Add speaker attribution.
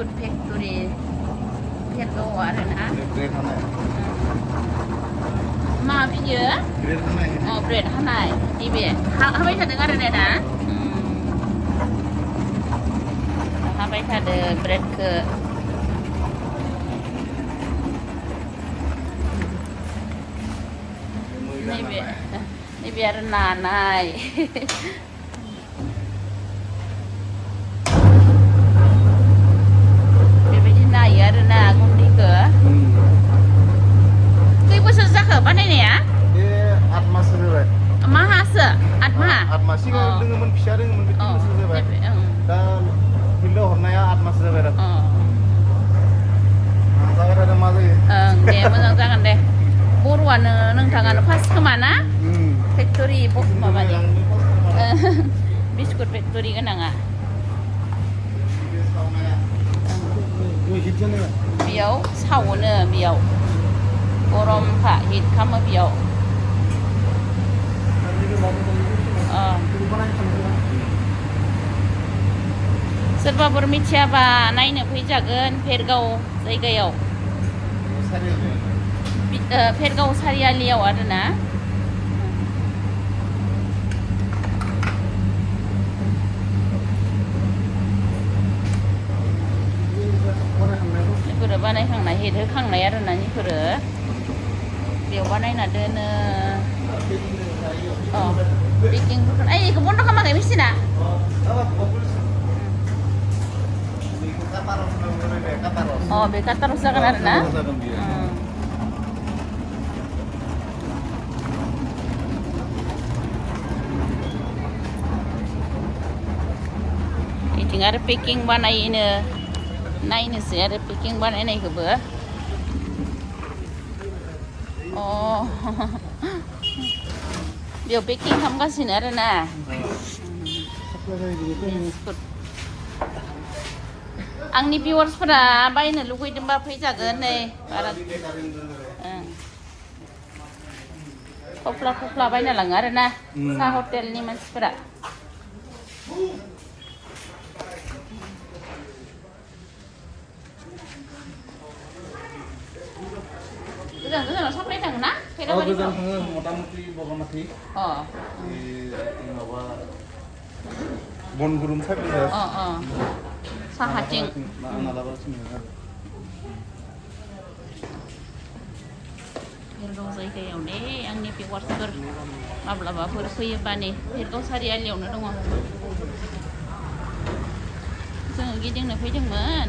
Speaker 1: biscuit factory Bhergaon आरोना मा बियो ब्रेड हानाय नैबे हाबाय थादों आरो ने दा हाबाय थादों ब्रेडखौ नैबे आरो नानाय बेबायदि नायो आरो ना गुन्दैखौ खै बोसोर जाखो बानायनाया
Speaker 2: बे 8 माससो जाबाय
Speaker 1: माहासो 8 माह
Speaker 2: 8 मास सिगां दोङोमोन फिसा दोङोमोन बे 3 बोसोर जाबाय दा बिल्डआव हरनाया 8 मास जाबाय आरो जाबाय थादों मा जायो
Speaker 1: दे मोजां जागोन दे बर'आनो नोंथाङानो फार्स्ट खोमा ना फेक्टरि माबानि बिस्कुट फेक्टरि गोनाङा बेयाव सावोनो बेयाव गरमखा हिट खालामो बेयाव सोरबाफोर मिथियाबा नायनो फैजागोन भेरगाव जायगायाव भेरगाव सारियालियाव आरोना बेफोरो बानायखांनाय हिट होखांनाय आरोना बेफोरो बेयाव बानायना दोनो बेकिंफोरखौ बेखौ बन्द खालामाखै मेसिना बे काटाराव जागोन आरोना बिथिं आरो पेकिं बानायनो नायनोसै आरो पेकिं बानायनायखौबो बेयाव पेकिं खालामगासिनो आरोना आंनि भिउवार्सफोरा बायनो लुगैदोंबा फैजागोन नै बारा थफ्ला बायना लाङो आरोना साहा हटेलनि मानसिफोरा गोजानाव साप्लाय थाङो ना
Speaker 2: गोजान थाङो मथा-मथि बगामाथि माबा बनगुरुम साइड
Speaker 1: साहाथिं भेरगाव जायगायाव दे आंनि भिउवार्सफोर माब्लाबाफोर फैयोबा नै भेरगाव सारियालियावनो दङ जोङो गिदिंनो फैदोंमोन